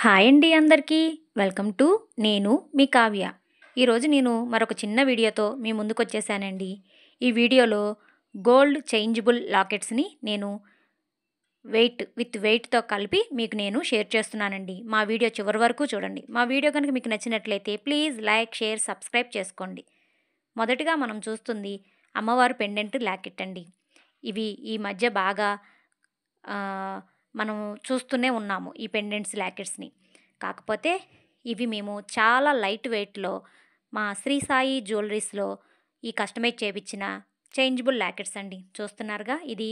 Hi అండి అందరికీ. Welcome to నేను మీ కావ్య. ఈరోజు నేను మరొక చిన్న వీడియోతో మీ ముందుకొచ్చేసానండి. ఈ వీడియోలో గోల్డ్ చేంజబుల్ లాకెట్స్‌ని నేను వెయిట్‌తో కలిపి మీకు నేను షేర్ చేస్తున్నానండి. మా వీడియో చివరి వరకు చూడండి. మా వీడియో గనుక మీకు నచ్చినట్లయితే ప్లీజ్ లైక్, షేర్, సబ్స్క్రైబ్ చేసుకోండి. మొదటగా మనం చూస్తుంది అమ్మవారు పెండెంట్ లాకెట్ అండి. ఇవి ఈ మధ్య బాగా మనం చూస్తూనే ఉన్నాము ఈ పెండెంట్స్ లాకెట్స్‌ని. కాకపోతే ఇవి మేము చాలా లైట్ వెయిట్‌లో మా శ్రీ సాయి జ్యువెల్లరీస్‌లో ఈ కస్టమైజ్ చేపిచ్చిన చేంజబుల్ లాకెట్స్ అండి. చూస్తున్నారుగా ఇది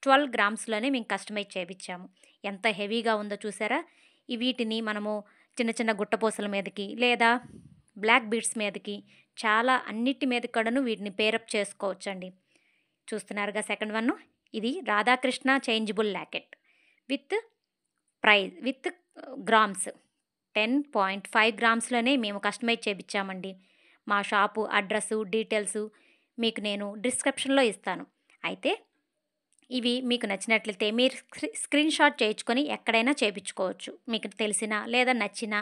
12 గ్రామ్స్‌లోనే మేము కస్టమైజ్ చేపిచ్చాము. ఎంత హెవీగా ఉందో చూసారా? వీటిని మనము చిన్న చిన్న గుట్టపూసల మీదకి లేదా బ్లాక్ బీడ్స్ మీదకి చాలా అన్నిటి మీద కూడాను వీటిని పేరప్ చేసుకోవచ్చండి. చూస్తున్నారుగా సెకండ్ వన్. ఇది Radhakrishna changeable locket with with grams 10.5 గ్రామ్స్‌లోనే మేము కస్టమైజ్ చేపిచ్చామండి. మా షాపు అడ్రస్సు, డీటెయిల్సు మీకు నేను డిస్క్రిప్షన్‌లో ఇస్తాను. అయితే ఇవి మీకు నచ్చినట్లయితే మీరు స్క్రీన్ షాట్ చేయించుకొని ఎక్కడైనా చేపించుకోవచ్చు. మీకు తెలిసిన లేదా నచ్చిన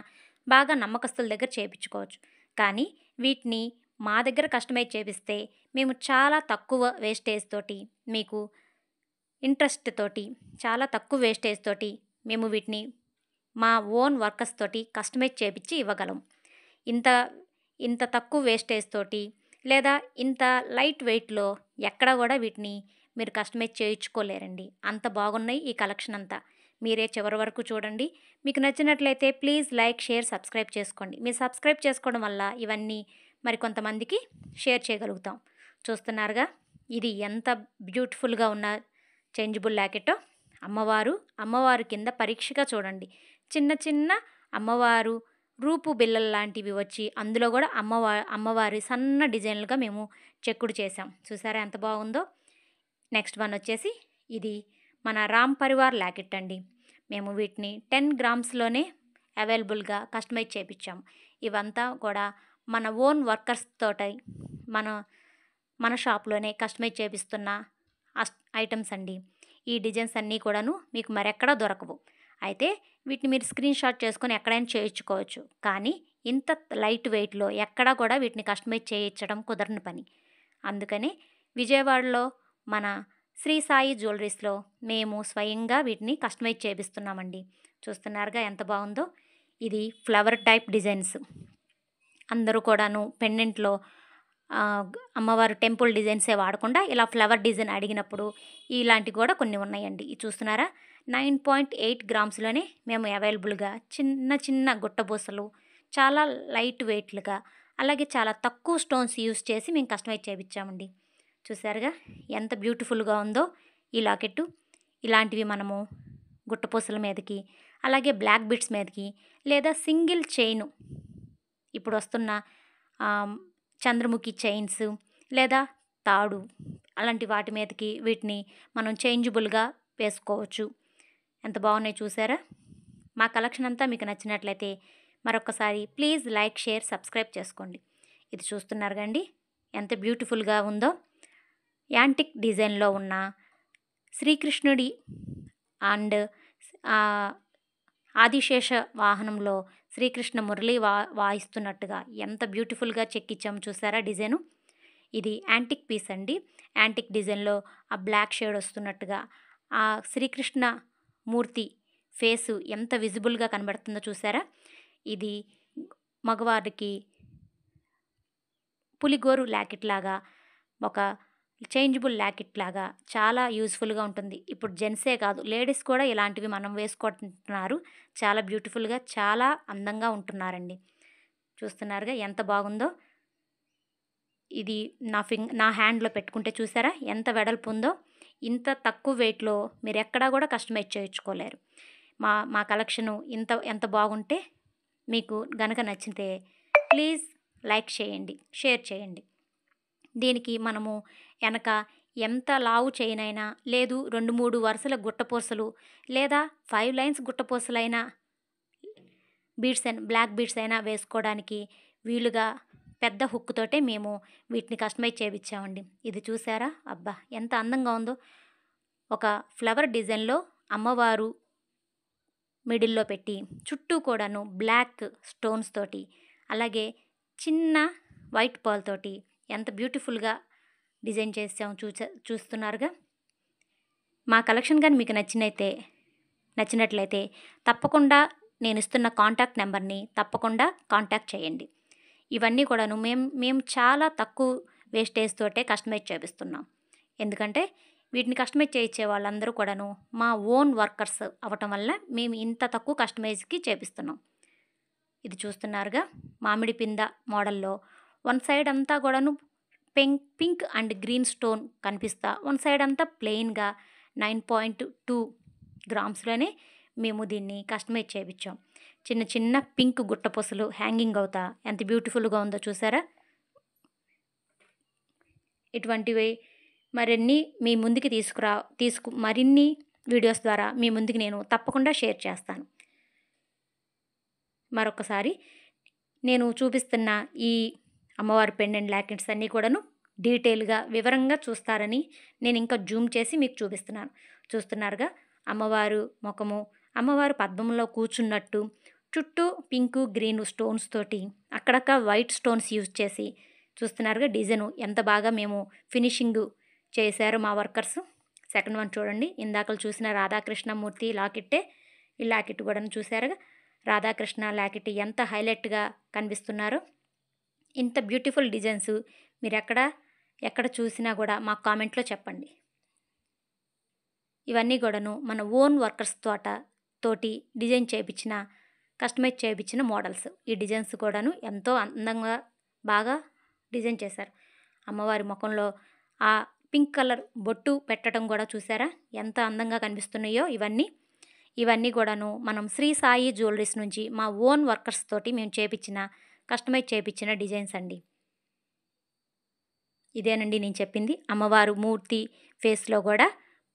బాగా నమ్మకస్తుల దగ్గర చేపించుకోవచ్చు. కానీ వీటిని మా దగ్గర కస్టమైజ్ చేపిస్తే మేము చాలా తక్కువ వేస్టేజ్ తోటి మీకు ఇంట్రెస్ట్ తోటి చాలా తక్కువ వేస్టేజ్ తోటి మేము వీటిని మా ఓన్ వర్కర్స్ తోటి కస్టమైజ్ చేపించి ఇవ్వగలం. ఇంత ఇంత తక్కువ వేస్టేజ్ తోటి లేదా ఇంత లైట్ వెయిట్‌లో ఎక్కడ గూడా వీటిని మీరు కస్టమైజ్ చేయించుకోలేరండి. అంత బాగున్నాయి ఈ కలెక్షన్ అంతా. మీరే చివరి వరకు చూడండి. మీకు నచ్చినట్లయితే ప్లీజ్ లైక్, షేర్, సబ్స్క్రైబ్ చేసుకోండి. మీరు సబ్స్క్రైబ్ చేసుకోవడం వల్ల ఇవన్నీ మరికొంతమందికి షేర్ చేయగలుగుతాం. చూస్తున్నారుగా ఇది ఎంత బ్యూటిఫుల్‌గా ఉన్న చేంజబుల్ లాకెట్టో. అమ్మవారు కింద పరీక్షగా చూడండి. చిన్న చిన్న అమ్మవారు రూపు బిళ్ళల్లాంటివి వచ్చి అందులో గూడా అమ్మవారి సన్న డిజైన్‌లుగా మేము చెక్కుడు చేసాం. చూసారా ఎంత బాగుందో? నెక్స్ట్ వన్ వచ్చేసి ఇది మన రామ్ పరివార్ లాకెట్ అండి. మేము వీటిని 10 గ్రామ్స్‌లోనే అవైలబుల్‌గా కస్టమైజ్ చేపిచ్చాము. ఇవంతా కూడా మన ఓన్ వర్కర్స్ తోటి మన మన షాప్‌లోనే కస్టమైజ్ చేపిస్తున్న ఐటెమ్స్ అండి. ఈ డిజైన్స్ అన్నీ కూడాను మీకు మరెక్కడా దొరకవు. అయితే వీటిని మీరు స్క్రీన్ షాట్ చేసుకొని ఎక్కడైనా చేయించుకోవచ్చు. కానీ ఇంత లైట్ వెయిట్‌లో ఎక్కడా కూడా వీటిని కస్టమైజ్ చేయించడం కుదరని పని. అందుకని విజయవాడలో మన శ్రీ సాయి జ్యువెల్లరీస్‌లో మేము స్వయంగా వీటిని కస్టమైజ్ చేపిస్తున్నామండి. చూస్తున్నారుగా ఎంత బాగుందో? ఇది ఫ్లవర్ టైప్ డిజైన్స్. అందరూ కూడాను పెండెంట్‌లో అమ్మవారు టెంపుల్ డిజైన్సే వాడకుండా ఇలా ఫ్లవర్ డిజైన్ అడిగినప్పుడు ఇలాంటివి కూడా కొన్ని ఉన్నాయండి. ఇది చూస్తున్నారా? 9.8 గ్రామ్స్‌లోనే మేము అవైలబుల్‌గా చిన్న చిన్న గుట్టబూసలు చాలా లైట్ వెయిట్‌లుగా అలాగే చాలా తక్కువ స్టోన్స్ యూజ్ చేసి మేము కస్టమైజ్ చేపిచ్చామండి. చూసారుగా ఎంత బ్యూటిఫుల్‌గా ఉందో ఈ లాకెట్టు. ఇలాంటివి మనము గుట్టపూసల మీదకి అలాగే బ్లాక్ బీడ్స్ మీదకి లేదా సింగిల్ చైను ఇప్పుడు వస్తున్న చంద్రముఖి చైన్స్ లేదా తాడు అలాంటి వాటి మీదకి వీటిని మనం చేంజబుల్‌గా వేసుకోవచ్చు. ఎంత బాగున్నాయి చూసారా? మా కలెక్షన్ అంతా మీకు నచ్చినట్లయితే మరొక్కసారి ప్లీజ్ లైక్, షేర్, సబ్స్క్రైబ్ చేసుకోండి. ఇది చూస్తున్నారు కండి ఎంత బ్యూటిఫుల్‌గా ఉందో. యాంటిక్ డిజైన్‌లో ఉన్న శ్రీకృష్ణుడి అండ్ ఆదిశేష వాహనంలో శ్రీకృష్ణ మురళి వాయిస్తున్నట్టుగా ఎంత బ్యూటిఫుల్‌గా చెక్కిచ్చాము చూసారా డిజైను? ఇది యాంటిక్ పీస్ అండి. యాంటిక్ డిజైన్‌లో ఆ బ్లాక్ షేడ్ వస్తున్నట్టుగా ఆ శ్రీకృష్ణ మూర్తి ఫేసు ఎంత విజిబుల్‌గా కనబడుతుందో చూసారా? ఇది మగవారికి పులిగోరు లాకెట్ లాగా ఒక చేంజబుల్ లాకెట్ లాగా చాలా యూజ్‌ఫుల్‌గా ఉంటుంది. ఇప్పుడు జెంట్సే కాదు లేడీస్ కూడా ఇలాంటివి మనం వేసుకుంటున్నారు. చాలా బ్యూటిఫుల్‌గా చాలా అందంగా ఉంటున్నారండి. చూస్తున్నారుగా ఎంత బాగుందో? ఇది నా హ్యాండ్‌లో పెట్టుకుంటే చూసారా ఎంత వెడల్పు ఉందో? ఇంత తక్కువ వెయిట్‌లో మీరెక్కడా కూడా కస్టమైజ్ చేయించుకోలేరు. మా కలెక్షను ఎంత బాగుంటే మీకు గనక నచ్చితే ప్లీజ్ లైక్ చేయండి, షేర్ చేయండి. దీనికి మనము ఎనక ఎంత లావు చైనైనా లేదు 2, 3 వరుసల గుట్టపూసలు లేదా 5 లైన్స్ గుట్టపూసలైనా బ్లాక్ బీడ్స్ అయినా వేసుకోవడానికి వీలుగా పెద్ద హుక్ తోటే మేము వీటిని కస్టమైజ్ చేపిచ్చామండి. ఇది చూసారా? అబ్బా! ఎంత అందంగా ఉందో! ఒక ఫ్లవర్ డిజైన్‌లో అమ్మవారు మిడిల్లో పెట్టి చుట్టూ కూడాను బ్లాక్ స్టోన్స్ తోటి అలాగే చిన్న వైట్ పర్ల్ తోటి ఎంత బ్యూటిఫుల్గా డిజైన్ చేసాము చూస్తున్నారుగా. మా కలెక్షన్ కానీ మీకు నచ్చినట్లయితే తప్పకుండా నేను ఇస్తున్న కాంటాక్ట్ నెంబర్ని తప్పకుండా కాంటాక్ట్ చేయండి. ఇవన్నీ కూడాను మేము చాలా తక్కువ వేస్టేజ్ తోటే కస్టమైజ్ చేపిస్తున్నాం. ఎందుకంటే వీటిని కస్టమైజ్ చేయించే వాళ్ళందరూ కూడాను మా ఓన్ వర్కర్స్ అవ్వటం వల్ల మేము ఇంత తక్కువ కస్టమైజ్కి చేపిస్తున్నాం. ఇది చూస్తున్నారుగా, మామిడి పింద మోడల్లో వన్ సైడ్ అంతా కూడాను పింక్ అండ్ గ్రీన్ స్టోన్ కనిపిస్తా, వన్ సైడ్ అంతా ప్లెయిన్గా 9.2 గ్రామ్స్లోనే మేము దీన్ని కస్టమైజ్ చేయించాం. చిన్న చిన్న పింక్ గుట్టపొసలు హ్యాంగింగ్ అవుతా ఎంత బ్యూటిఫుల్గా ఉందో చూసారా. ఇటువంటివి మరిన్ని మీ ముందుకి మరిన్ని వీడియోస్ ద్వారా మీ ముందుకి నేను తప్పకుండా షేర్ చేస్తాను. మరొకసారి నేను చూపిస్తున్న ఈ అమ్మవారి పెండెంట్ లాకెట్స్ అన్నీ కూడాను డీటెయిల్గా వివరంగా చూస్తారని నేను ఇంకా జూమ్ చేసి మీకు చూపిస్తున్నాను. చూస్తున్నారుగా, అమ్మవారు ముఖము, అమ్మవారు పద్మంలో కూర్చున్నట్టు చుట్టూ పింకు గ్రీన్ స్టోన్స్ తోటి అక్కడక్కడ వైట్ స్టోన్స్ యూజ్ చేసి చూస్తున్నారుగా డిజైను ఎంత బాగా మేము ఫినిషింగ్ చేశారు మా వర్కర్స్. సెకండ్ వన్ చూడండి, ఇందాకలు చూసిన రాధాకృష్ణమూర్తి లాకెట్టే ఈ లాకెట్ కూడా చూసారుగా. రాధాకృష్ణ లాకెట్ ఎంత హైలైట్గా కనిపిస్తున్నారో. ఇంత బ్యూటిఫుల్ డిజైన్స్ మీరు ఎక్కడ చూసినా కూడా మాకు కామెంట్లో చెప్పండి. ఇవన్నీ కూడాను మన ఓన్ వర్కర్స్ తోటి డిజైన్ చేయించిన కస్టమైజ్ చేయించిన మోడల్స్. ఈ డిజైన్స్ కూడాను ఎంతో అందంగా బాగా డిజైన్ చేశారు. అమ్మవారి ముఖంలో ఆ పింక్ కలర్ బొట్టు పెట్టడం కూడా చూసారా ఎంత అందంగా కనిపిస్తున్నాయో. ఇవన్నీ కూడాను మనం శ్రీ సాయి జ్యువెలరీస్ నుంచి మా ఓన్ వర్కర్స్ తోటి మేము కస్టమైజ్ చేయించిన డిజైన్స్ అండి. ఇదేనండి నేను చెప్పింది. అమ్మవారు మూర్తి ఫేస్లో కూడా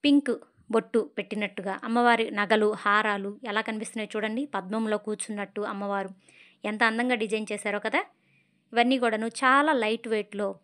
పింక్ బొట్టు పెట్టినట్టుగా అమ్మవారి నగలు హారాలు ఎలా కనిపిస్తున్నాయో చూడండి. పద్మంలో కూర్చున్నట్టు అమ్మవారు ఎంత అందంగా డిజైన్ చేశారో కదా. ఇవన్నీ కూడాను చాలా లైట్ వెయిట్లో